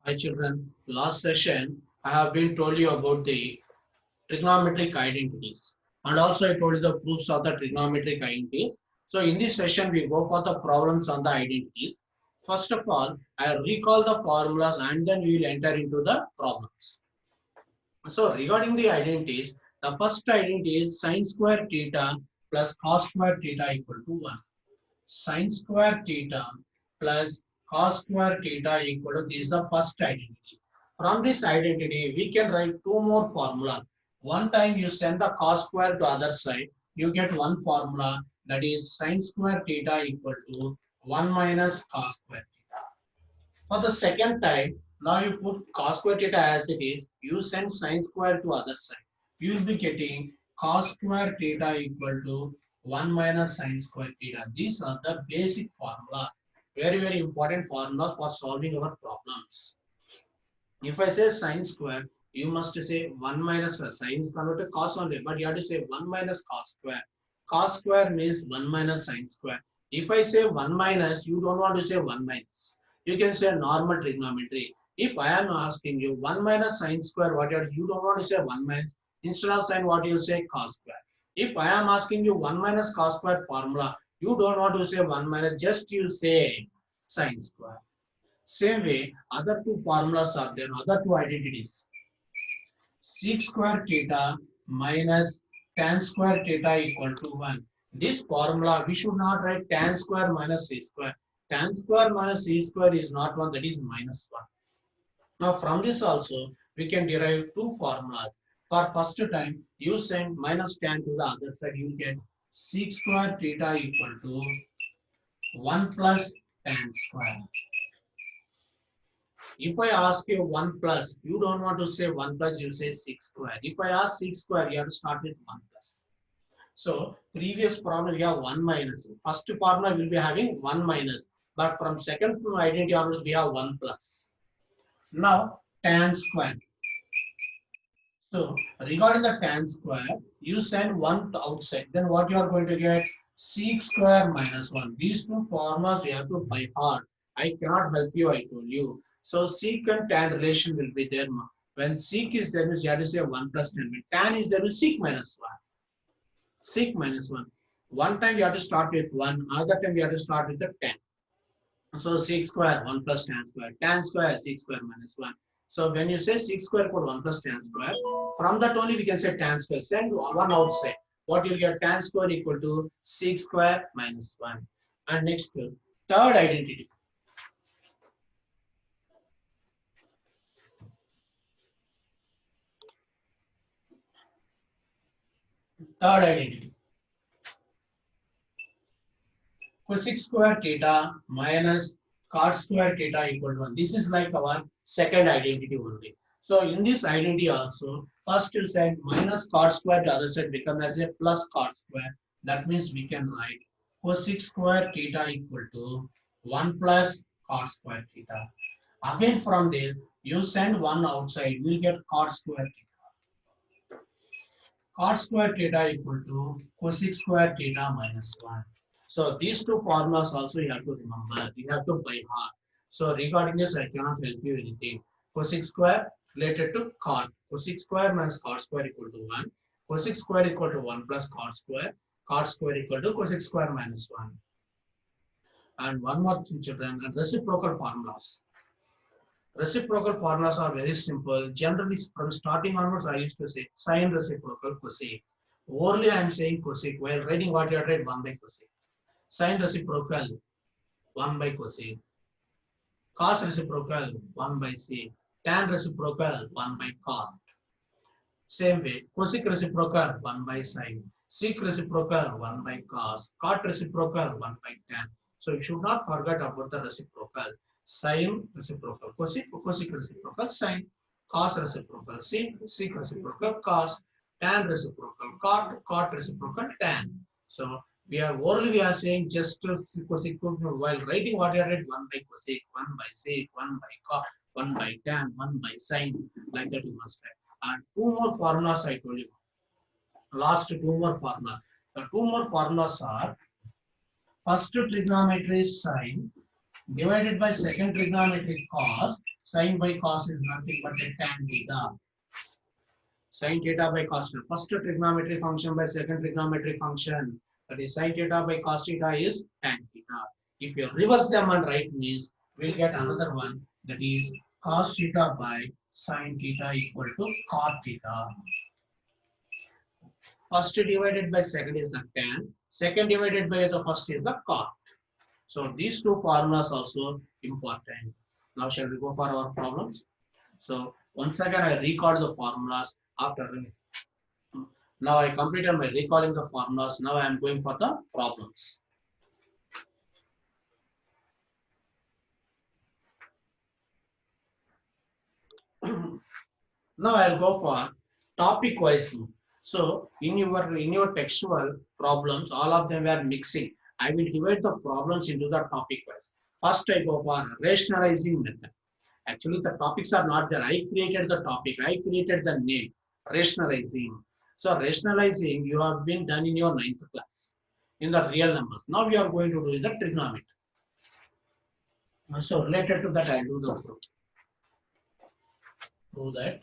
Hi children, last session I have been told you about the trigonometric identities and also I told you the proofs of the trigonometric identities. So in this session we go for the problems on the identities. First of all, I recall the formulas and then we will enter into the problems. So regarding the identities, the first identity is sine square theta plus cos square theta equal to 1. Sine square theta plus cos square theta equal to this is the first identity. From this identity, we can write two more formulas. One time you send the cos square to other side, you get one formula that is sine square theta equal to 1 minus cos square theta. For the second time, now you put cos square theta as it is, you send sine square to other side. You will be getting cos square theta equal to 1 minus sine square theta. These are the basic formulas. Very, very important formulas for solving our problems. If I say sine square, you must say 1 minus sine is converted to cos only, but you have to say 1 minus cos square. Cos square means 1 minus sine square. If I say 1 minus, you don't want to say 1 minus. You can say normal trigonometry. If I am asking you 1 minus sine square, you don't want to say 1 minus. Instead of sine, what you say cos square. If I am asking you 1 minus cos square formula, you don't want to say 1 minus, just you say sine square. Same way, other two formulas are there, other two identities. Sec square theta minus tan square theta equal to 1. This formula, we should not write tan square minus c square. Tan square minus c square is not 1, that is minus 1. Now from this also, we can derive two formulas. For first time, you send minus tan to the other side, you get sec square theta equal to 1 plus tan square. If I ask you 1 plus, you don't want to say 1 plus, you say 6 square. If I ask 6 square, you have to start with 1 plus. So previous problem, we have 1 minus. First formula will be having 1 minus. But from second identity onwards, we have 1 plus. Now, tan square. So regarding the tan square, you send 1 to outside. Then what you are going to get? Sec square minus 1. These two formulas you have to by heart. I cannot help you, I told you. So sec and tan relation will be there. When sec is there, you have to say 1 plus tan. When tan is there, sec minus 1. Sec minus 1. One time you have to start with 1, other time you have to start with the 10. So sec square 1 plus tan square sec square minus 1. So when you say sec square equal 1 plus tan square, from that only we can say tan square. Send 1 outside. What you'll get tan square equal to sec square minus 1. And next, third identity. Third identity. Cosec square theta minus cot square theta equal to 1. This is like our second identity only. So in this identity also, first you said minus cot square, the other side become as a plus cot square. That means we can write cosec square theta equal to 1 plus cot square theta. Again from this, you send 1 outside, you will get cot square theta. Cot square theta equal to cosec square theta minus 1. So these two formulas also you have to remember. You have to by heart. So regarding this, I cannot help you anything. Cosec square related to cot. Cosec square minus cot square equal to 1. Cosec square equal to 1 plus cot square. Cot square equal to cosec square minus 1. And one more thing, children, reciprocal formulas. Reciprocal formulas are very simple. Generally, from starting onwards, I used to say sine reciprocal cosec. Orally, I am saying cosec. While writing what you have read, 1 by cosec. Sine reciprocal 1 by cosec. Cos reciprocal 1 by sec. Tan reciprocal 1 by cot. Same way, cosec reciprocal 1 by sine. Sec reciprocal 1 by cos. Cot reciprocal 1 by tan. So you should not forget about the reciprocal. Sine reciprocal cosec, cosec reciprocal sine. Cos reciprocal sec, sec reciprocal cos. Tan reciprocal cot, cot reciprocal tan. So we are saying just cosec while writing what you read 1 by cosec, 1 by sec, 1 by cot, 1 by tan, 1 by sine. Like that you must write. And two more formulas I told you. Last two more formulas. The two more formulas are first trigonometry sine divided by second trigonometry cos Sin by cos is nothing but a tan theta. Sin theta by cos theta. First trigonometry function by second trigonometry function. That is sin theta by cos theta is tan theta. If you reverse them and write means we'll get another one, that is cos theta by sin theta equal to cot theta. First divided by second is the tan. Second divided by the first is the cot. So these two formulas also important. Now shall we go for our problems? So once again I recall the formulas after. Now I completed my recalling the formulas. Now I am going for the problems. Now I'll go for topic wise. So in your textual problems, all of them were mixing. I will divide the problems into the topic wise. First I go for rationalizing method. Actually the topics are not there. I created the topic. I created the name. Rationalizing. So rationalizing you have been done in your 9th class in the real numbers. Now we are going to do the trigonometry. So related to that I do the proof. Prove that.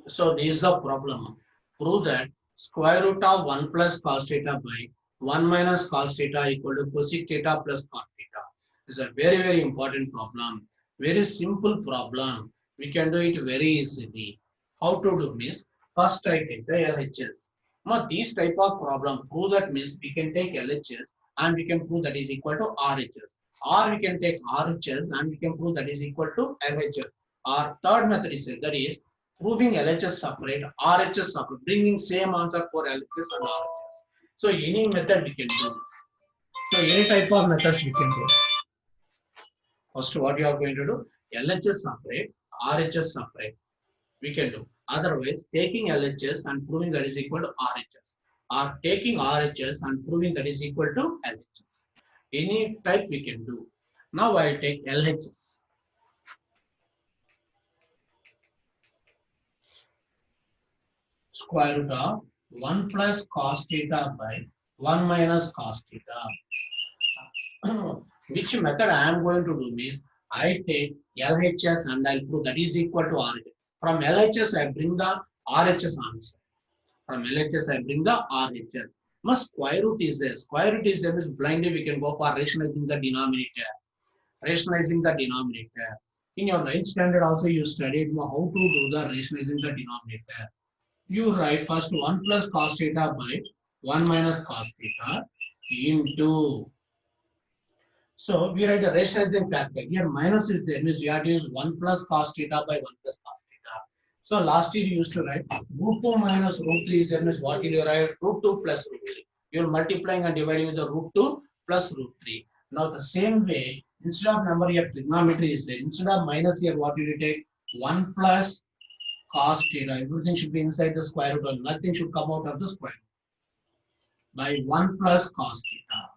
So this is the problem. Prove that square root of 1 plus cos theta by 1 minus cos theta equal to cosec theta plus cot theta. This is a very important problem. Very simple problem. We can do it very easily. How to do means first I take the LHS. Now this type of problem prove that means we can take LHS and we can prove that is equal to RHS. Or we can take RHS and we can prove that is equal to LHS. Our third method is that is proving LHS separate, RHS separate, bringing same answer for LHS and RHS. So any method we can do. So any type of methods we can do. First, what you are going to do? LHS separate, RHS separate. We can do. Otherwise, taking LHS and proving that is equal to RHS, or taking RHS and proving that is equal to LHS. Any type we can do. Now I take LHS. Square root of 1 plus cos theta by 1 minus cos theta. Which method I am going to do means I take LHS and I'll prove that is equal to RHS. From LHS I bring the RHS answer. From LHS I bring the RHS. But square root is there. Square root is there means blindly we can go for rationalizing the denominator. Rationalizing the denominator. In your 9th standard also you studied how to do the rationalizing the denominator. You write first 1 plus cos theta by 1 minus cos theta into. So we write the rationalizing factor. Here minus is there means we have to use 1 plus cos theta by 1 plus cos theta. So last year you used to write root 2 minus root 3 is there means what will you write? Root 2 plus root 3. You are multiplying and dividing with the root 2 plus root 3. Now the same way, instead of number here trigonometry is there. Instead of minus here, what will you take? 1 plus cos theta. Everything should be inside the square root. Nothing should come out of the square root. By 1 plus cos theta.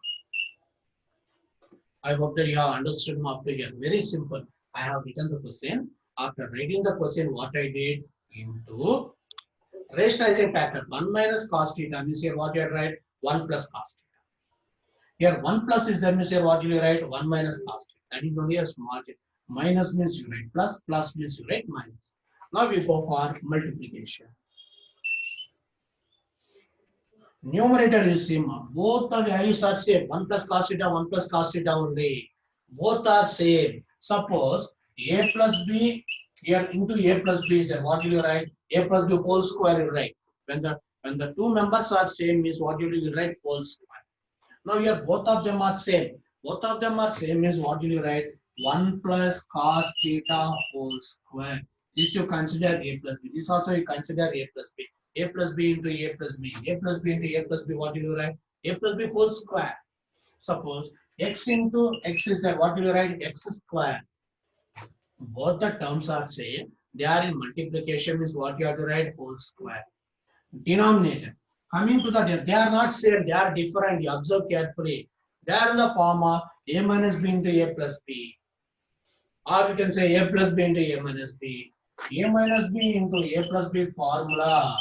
I hope that you have understood up to here. Very simple. I have written the question. After writing the question, what I did into rationalizing factor 1 minus cos theta means here what you write 1 plus cos theta. Here 1 plus is there means here what you write 1 minus cos theta. That is only a small thing. Minus means you write plus, plus means you write minus. Now we go for multiplication. Numerator is same. Both the values are same. 1 plus cos theta, 1 plus cos theta only. Both are same. Suppose a plus b here into a plus b is there. What will you write? A plus b whole square you write. When the two numbers are same means what will you write? Whole square. Now here both of them are same. Both of them are same means what will you write? 1 plus cos theta whole square. This you consider a plus b. This also you consider a plus b. A plus b into a plus b. A plus b into a plus b. What will you write? A plus b whole square. Suppose x into x is there. What will you write? X square. Both the terms are same. They are in multiplication means what you have to write? Whole square. Denominator. Coming to the, they are not same, they are different. You observe carefully. They are in the form of a minus b into a plus b. Or you can say a plus b into a minus b. A minus b into a plus b formula.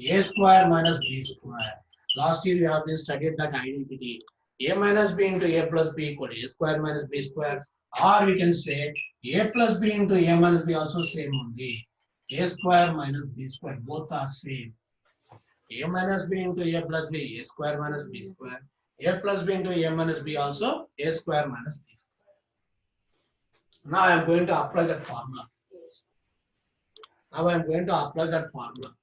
A square minus b square. Last year we have been studied that identity. A minus b into a plus b equal to a square minus b square. Or we can say a plus b into a minus b also same only. A square minus b square. Both are same. A minus b into a plus b, a square minus b square. A plus b into a minus b also a square minus b square. Now I am going to apply that formula. Now I am going to apply that formula.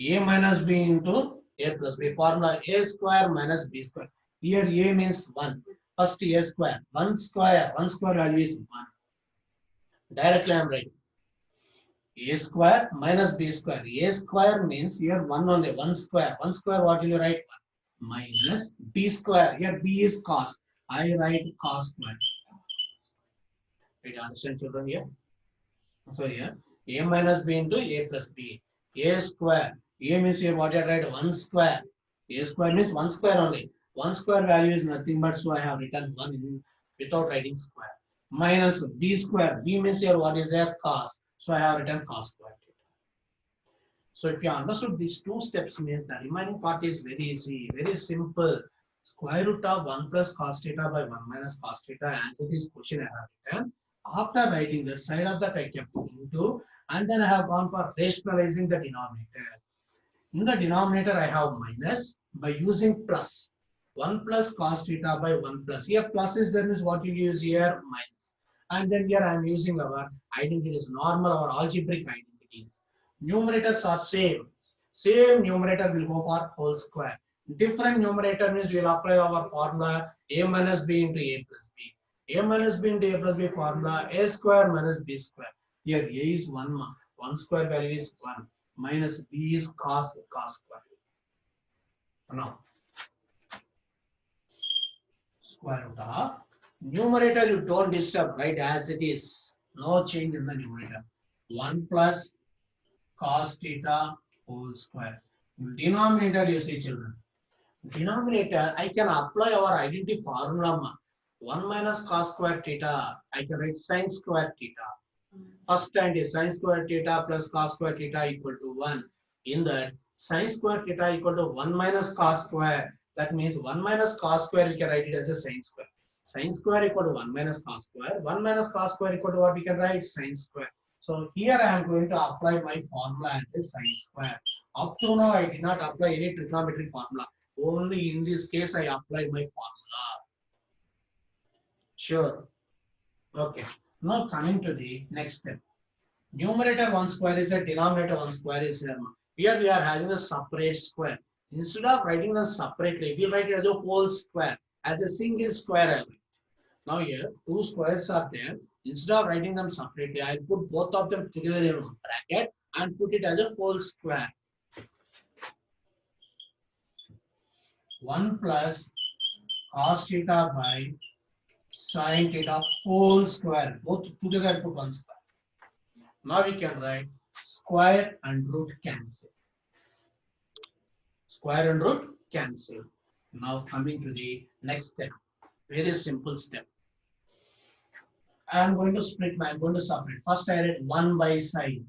A minus b into a plus b. Formula a square minus b square. Here a means 1. First a square. 1 square. 1 square value is 1. Directly I am writing. A square minus b square. A square means here 1 only. 1 square. 1 square what will you write? Minus b square. Here b is cos. I write cos square. Did you understand, children? Here. So here a minus b into a plus b. A square. A means here what I write? 1 square. A square means 1 square only. 1 square value is nothing but, so I have written 1 in, without writing square. Minus b square. B means here what is there? Cos. So I have written cos square. So if you understood these two steps, means the remaining part is very easy, very simple. Square root of 1 plus cos theta by 1 minus cos theta, as it is question I have written. After writing that side of that I kept into, and then I have gone for rationalizing the denominator. In the denominator I have minus by using plus. 1 plus cos theta by 1 plus. Here plus is there, means what you use here? Minus. And then here I am using our identities, normal or algebraic identities. Numerators are same. Same numerator will go for whole square. Different numerator means we will apply our formula a minus b into a plus b. A minus b into a plus b formula a square minus b square. Here a is 1. 1 square value is 1. Minus b is cos square. Now, square root of numerator you don't disturb, right, as it is. No change in the numerator. 1 plus cos theta whole square. Denominator you see, children. Denominator I can apply our identity formula. 1 minus cos square theta. I can write sin square theta. First time is sin square theta plus cos square theta equal to 1. In that sin square theta equal to 1 minus cos square. That means 1 minus cos square we can write it as a sin square. Sin square equal to 1 minus cos square. 1 minus cos square equal to what we can write? Sin square. So here I am going to apply my formula as a sin square. Up to now I did not apply any trigonometric formula. Only in this case I applied my formula. Sure. Okay. Now coming to the next step. Numerator 1 square is a denominator 1 square is here. Here we are having a separate square. Instead of writing them separately, we write it as a whole square, as a single square. Now here two squares are there. Instead of writing them separately, I put both of them together in one bracket and put it as a whole square. 1 plus cos theta by sin theta whole square. Both together I put 1 square. Now we can write square and root cancel. Square and root cancel. Now coming to the next step. Very simple step. I am going to split my, I am going to separate. First I write 1 by sine.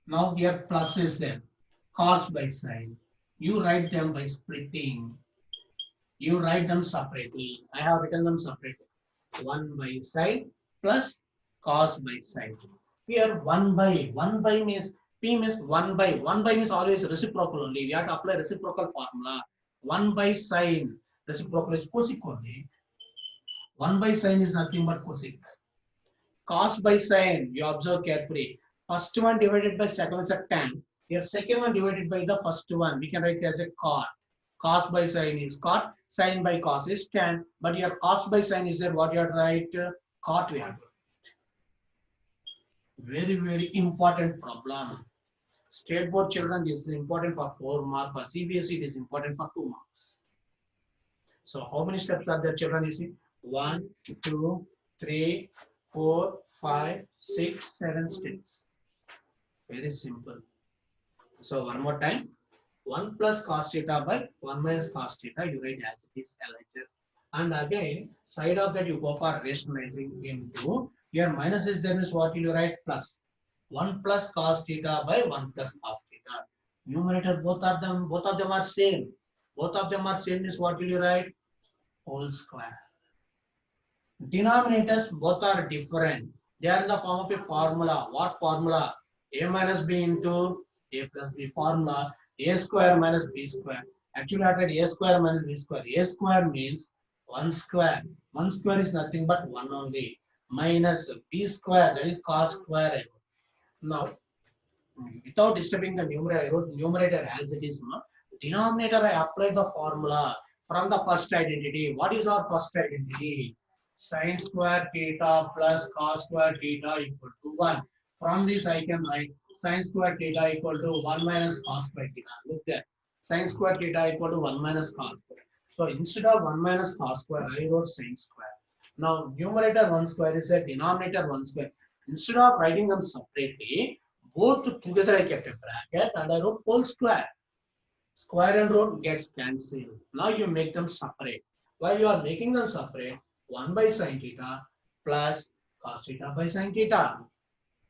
Now here plus is there. Cos by sine. You write them by splitting. You write them separately. I have written them separately. 1 by sine plus cos by sine. Here 1 by means P means 1 by. 1 by means always reciprocal only. We have to apply reciprocal formula. 1 by sine. Reciprocal is cosec only. 1 by sine is nothing but cosec. Cos by sine, you observe carefully. First one divided by second one is a tan. Here second one divided by the first one. We can write it as a cot. Cos by sine is cot. Sine by cos is tan. But here cos by sine is there. What you have to write? Cot we have to write. Very, very important problem. State board children, this is important for 4 marks. For CBSE, it is important for 2 marks. So how many steps are there, children? You see, 1, 2, 3, 4, 5, 6, 7 steps. Very simple. So one more time. 1 plus cos theta by 1 minus cos theta, you write as it is LHS. And again, side of that you go for rationalizing into, here minus is there is what you write plus. 1 plus cos theta by 1 plus cos theta. Numerator, both of them are same. Both of them are same is what will you write? Whole square. Denominators both are different. They are in the form of a formula. What formula? A minus b into a plus b formula. A square minus b square. Actually, I had a square minus b square. A square means 1 square. 1 square is nothing but 1 only. Minus b square, that is cos square. Now, without disturbing the numerator, I wrote numerator as it is. No? Denominator, I applied the formula from the first identity. What is our first identity? Sin square theta plus cos square theta equal to 1. From this, I can write sin square theta equal to 1 minus cos square theta. Look there. Sin square theta equal to 1 minus cos square. So instead of 1 minus cos square, I wrote sin square. Now, numerator 1 square is a denominator 1 square. Instead of writing them separately, both together I kept a bracket and I wrote whole square. Square and root gets cancelled. Now you make them separate. While you are making them separate, 1 by sin theta plus cos theta by sin theta.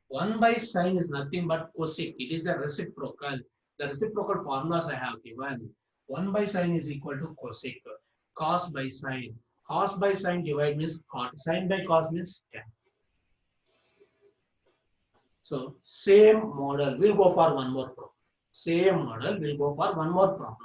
1 by sin is nothing but cosec. It is a reciprocal. The reciprocal formulas I have given. 1 by sin is equal to cosec. Cos by sin. Cos by sin divide means cot. Sin by cos means tan. So same model. We'll go for one more problem. Same model. We'll go for one more problem.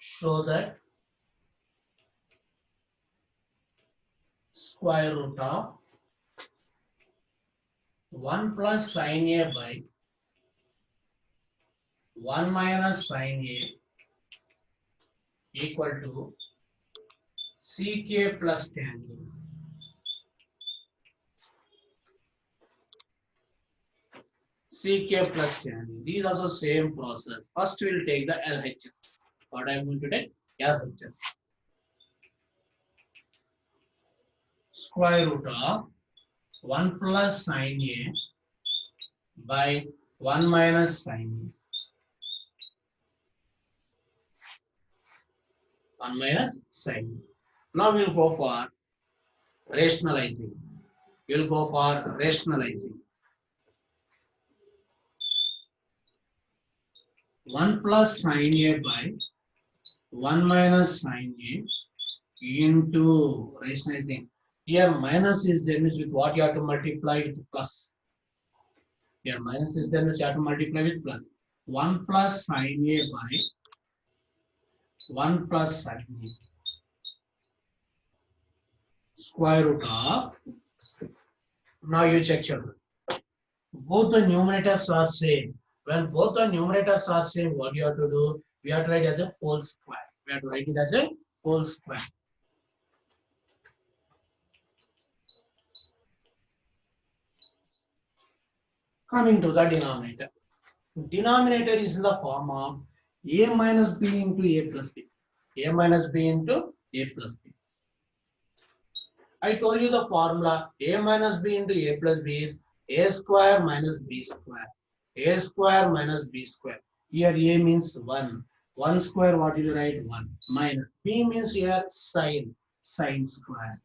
Show that square root of 1 plus sin A by 1 minus sin A equal to ck plus tan A. ck plus tan A. These are the same process. First we'll take the LHS. What I am going to take? LHS. Square root of 1 plus sin A by 1 minus sin A. 1 minus sin A. Now we'll go for rationalizing. We'll go for rationalizing. 1 plus sin A by 1 minus sin A into rationalizing. Here minus is there means with what you have to multiply with plus. Here minus is there means you have to multiply with plus. 1 plus sin A by 1 plus sin A. Square root of. Now you check children. Both the numerators are same. When both the numerators are same, what you have to do? We have to write as a whole square. We have to write it as a whole square. Coming to the denominator. Denominator is in the form of a minus b into a plus b. A minus b into a plus b. I told you the formula a minus b into a plus b is a square minus b square. A square minus b square. Here a means 1. 1 square, what will you write? 1. Minus b means here sin square.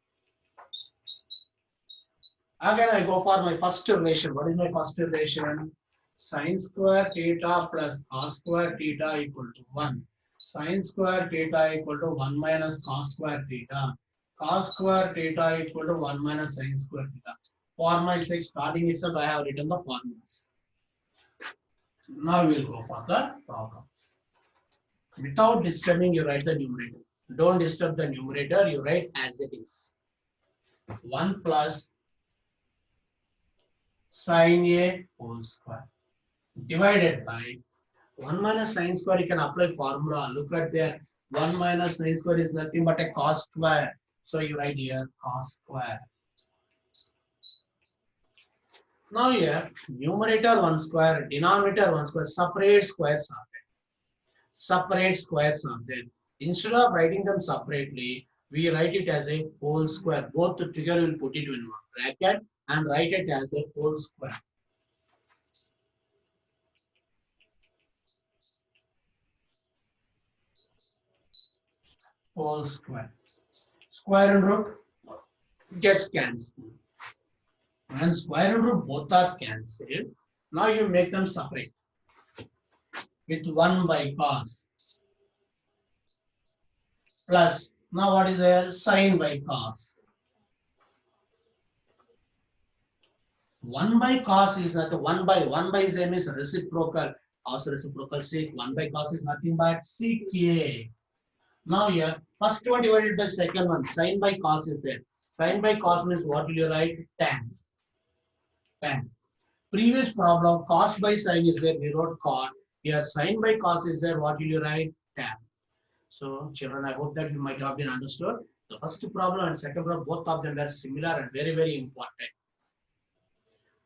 Again, I go for my first relation. What is my first relation? Sin square theta plus cos square theta equal to 1. Sin square theta equal to 1 minus cos square theta. Cos square theta equal to 1 minus sin square theta. For my sake, starting itself, I have written the formulas. Now we will go for the problem. Without disturbing, you write the numerator. Don't disturb the numerator. You write as it is. 1 plus sin A whole square divided by 1 minus sin square. You can apply formula. Look at there. 1 minus sin square is nothing but a cos square. So you write here cos square. Now here, numerator 1 square, denominator 1 square, separate squares are there. Separate squares are there. Instead of writing them separately, we write it as a whole square. Both together we will put it in one bracket and write it as a whole square. Whole square. Square and root gets cancelled. When square and root both are cancelled, now you make them separate with 1 by cos plus, now what is there? Sin by cos. 1 by cos is not 1 by same is reciprocal. Also reciprocal sec. 1 by cos is nothing but sec A. Now here, first one divided by second one. Sin by cos is there. Sin by cos means what will you write? Tan. Tan. Previous problem, cos by sin is there. We wrote cot. Here, sin by cos is there. What will you write? Tan. So, children, I hope that you might have been understood. The first problem and second problem, both of them are similar and very, very important.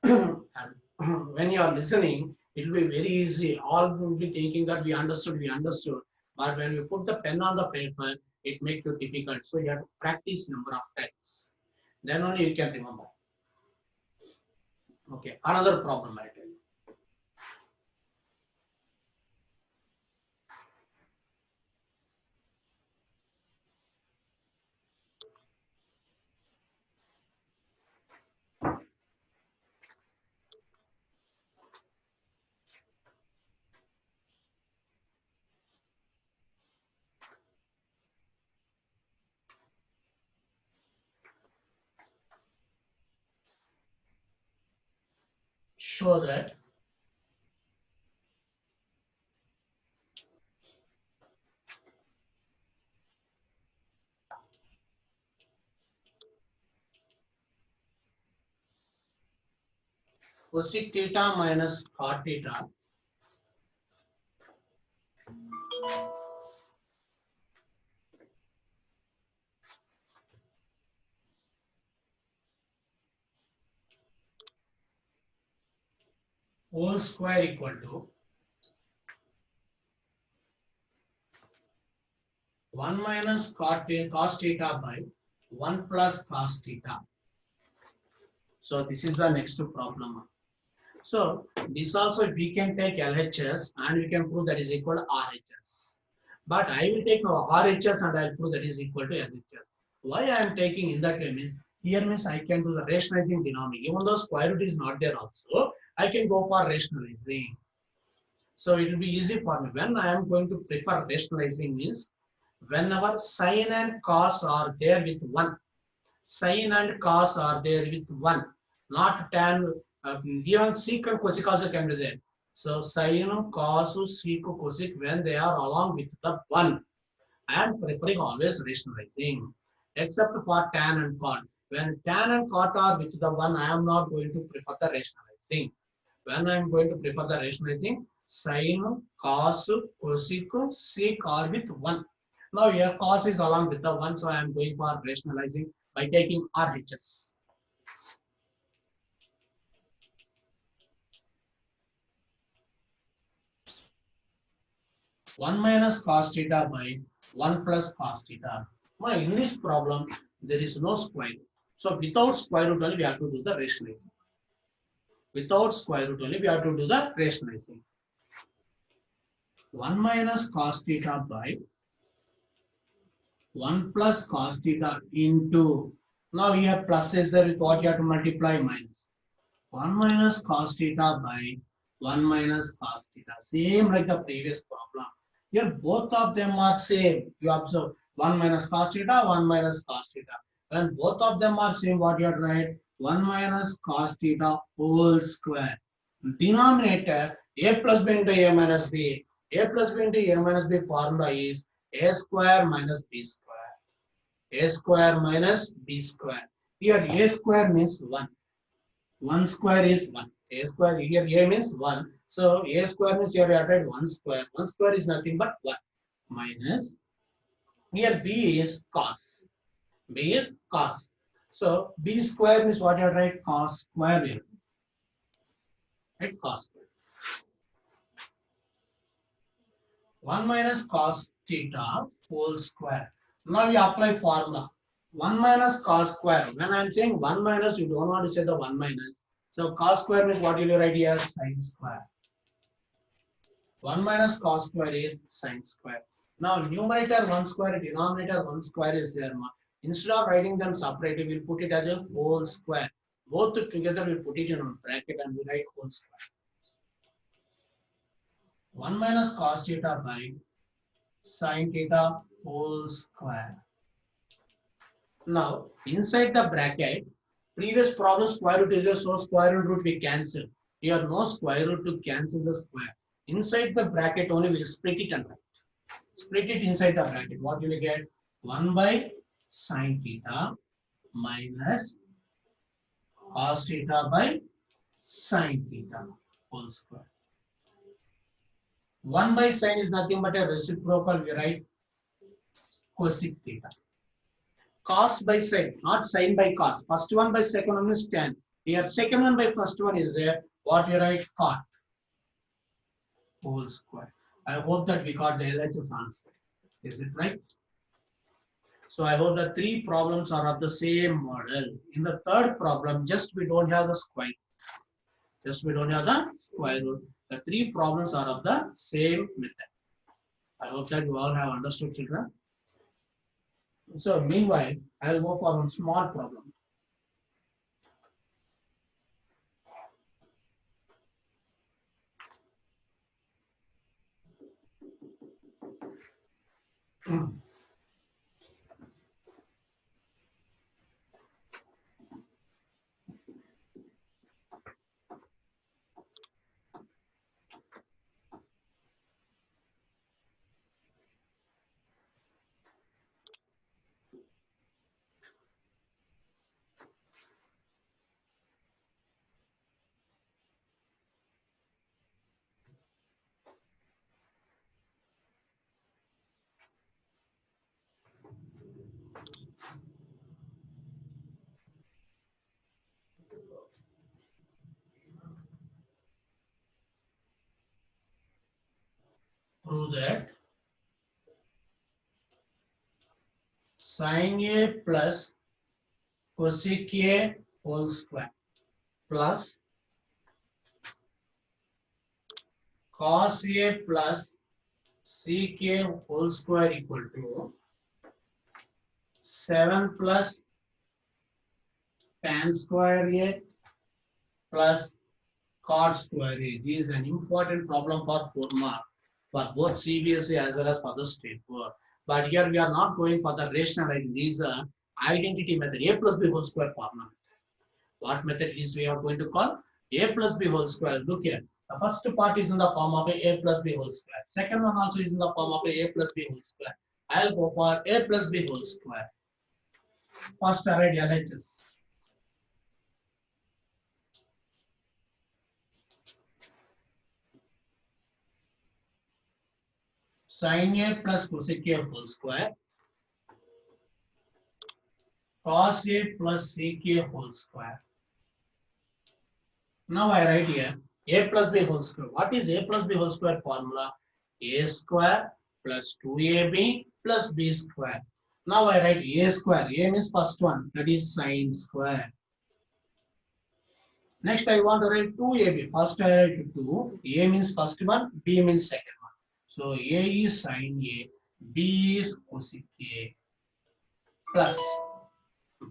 And when you are listening, it will be very easy. All will be thinking that we understood. But when you put the pen on the paper, it makes you difficult. So you have to practice number of times. Then only you can remember. Okay, another problem I tell you. Show that cosec theta minus cot theta whole square equal to 1 minus cos theta by 1 plus cos theta. So this is the next problem. So this also we can take LHS and we can prove that is equal to RHS. But I will take RHS and I will prove that is equal to LHS. Why I am taking in that way means here means I can do the rationalizing denominator. Even though square root is not there also, I can go for rationalizing. So it will be easy for me. When I am going to prefer rationalizing means whenever sin and cos are there with 1. Sin and cos are there with 1. Not tan. Even sec and cosec also can be there. So sin, cos, sec, cosec when they are along with the 1. I am preferring always rationalizing. Except for tan and cot. When tan and cot are with the 1, I am not going to prefer the rationalizing. When I am going to prefer the rationalizing, sin, cos, cosec, sec are with 1. Now here cos is along with the 1, so I am going for rationalizing by taking RHS. One minus cos theta by 1 plus cos theta. Now in this problem, there is no square root. So without square root only we have to do the rationalizing. Without square root only we have to do the rationalizing. 1 minus cos theta by 1 plus cos theta into, now you have plus is there with what you have to multiply minus. 1 minus cos theta by 1 minus cos theta. Same like the previous problem. Here both of them are same. You observe 1 minus cos theta, 1 minus cos theta. When both of them are same, what you have to write? 1 minus cos theta whole square. Denominator a plus b into a minus b. A plus b into a minus b formula is A square minus B square. A square minus B square. Here A square means 1. 1 square is 1. A square here A means 1. So A square means here you have write 1 square. 1 square is nothing but 1 minus. Here B is cos. B is cos. So B square means what you have write cos square here. Right? Cos square. 1 minus cos theta whole square. Now we apply formula. 1 minus cos square. When I am saying 1 minus, you don't want to say the 1 minus. So cos square means what will you write here? Sin square. 1 minus cos square is sin square. Now numerator 1 square, denominator 1 square is there. Instead of writing them separately, we'll put it as a whole square. Both together we'll put it in a bracket and we write whole square. 1 minus cos theta by sin theta whole square. Now inside the bracket, previous problem square root is there, so square root we cancel. Here no square root to cancel the square. Inside the bracket only we'll split it and write. Split it inside the bracket. What will you get? 1 by sin theta minus cos theta by sin theta whole square. 1 by sin is nothing but a reciprocal. We write cosec theta. Cos by sin, not sin by cos. First one by second one is tan. Here second one by first one is there. What we write? Cot whole square. I hope that we got the LHS answer. Is it right? So I hope the three problems are of the same model. In the third problem, just we don't have the square. Just we don't have the square root. The three problems are of the same method. I hope that you all have understood, children. So meanwhile, I will go for one small problem. Prove that sin A plus cosec A whole square plus cos A plus sec A whole square equal to 7 plus tan square A plus cot square A. This is an important problem for 4 mark for both CBSE as well as for the state board. But here we are not going for the rationalizing. This is identity method, A plus B whole square formula. What method is we are going to call? A plus B whole square. Look here. The first part is in the form of A plus B whole square. Second one also is in the form of A plus B whole square. I'll go for A plus B whole square. First I write LHS. Sin A plus cosec A whole square. Cos A plus sec A whole square. Now I write here A plus B whole square. What is A plus B whole square formula? A square plus 2AB plus B square. Now I write A square. A means first one, that is sin square. Next I want to write 2AB. First I write 2. A means first one, B means second one. So A is sin A, B is cosec A plus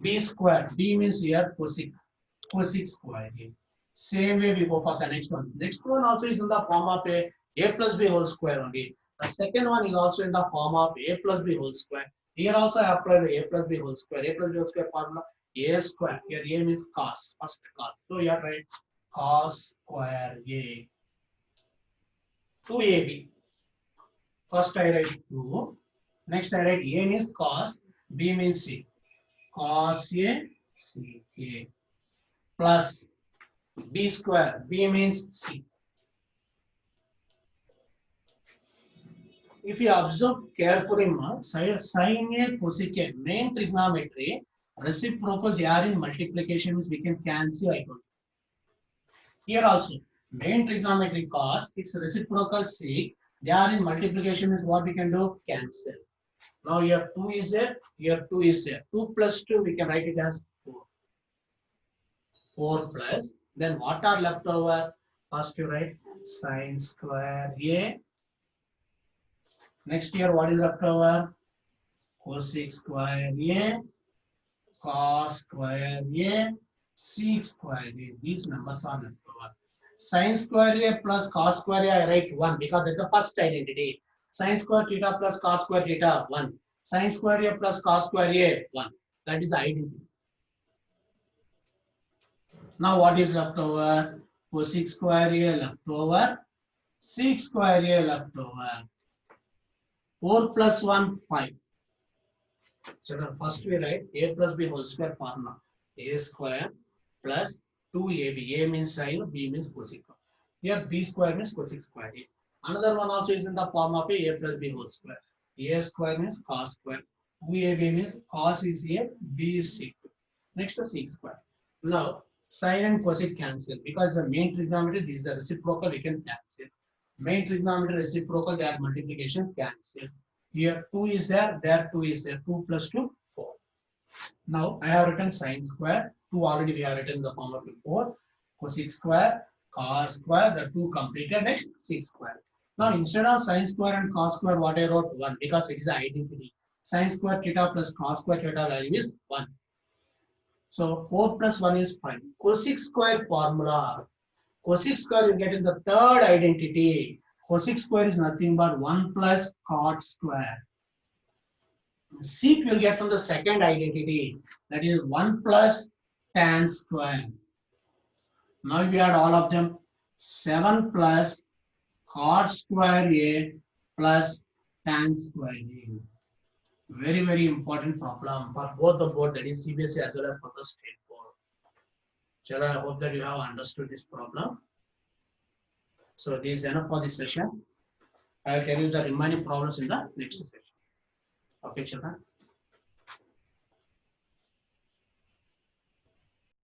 B square. B means here cosec square A. Same way we go for the next one. Next one also is in the form of A plus B whole square only. The second one is also in the form of A plus B whole square. Here also I apply the A plus B whole square. A plus B whole square formula A square. Here A means cos. First cos. So you have to write cos square A. 2AB. First I write 2. Next I write A means cos, B means C. Cos A, C A plus B square. B means C. If you observe carefully, sin A, cosec A, main trigonometry, reciprocal, they are in multiplication, which we can cancel. I told you. Here also, main trigonometry cos, it's reciprocal sec, they are in multiplication, is what we can do, cancel. Now here 2 is there, here 2 is there. 2 plus 2, we can write it as 4. 4 plus, then what are left over? First you write sin square A. Next here, what is left over? Cosec square A, cos square A, sec square A. These numbers are left over. Sin square A plus cos square A, I write 1 because that's the first identity. Sin square theta plus cos square theta, 1. Sin square A plus cos square A, 1. That is identity. Now what is left over? Cosec square A left over, sec square A left over. 4 plus 1, 5. Children, first we write A plus B whole square formula. A square plus 2AB. A means sin, B means cosec. Here B square means cosec square. Another one also is in the form of A plus B whole square. A square means cos square. 2AB means cos is A, B is sec. Next the sec square. Now sin and cosec cancel because the main trigonometry, this is the reciprocal, we can cancel. Main trigonometry reciprocal, their multiplication cancel. Here 2 is there 2 is there. 2 plus 2, 4. Now I have written sin square. 2 already we have written in the form of 4. Cosec square, cos square, the 2 completed. Next sec square. Now instead of sin square and cos square, what I wrote 1 because it is the identity. Sin square theta plus cos square theta value is 1. So 4 plus 1 is 5. Cosec square formula. Cosec square you get in the third identity. Cosec square is nothing but 1 plus cot square. Sec will get from the second identity, that is 1 plus tan square. Now we add all of them, 7 plus cot square A plus tan square A. Very, very important problem for both the board, that is CBSE as well as for the state board. Children, I hope that you have understood this problem. So this is enough for this session. I will tell you the remaining problems in the next session. Okay, children.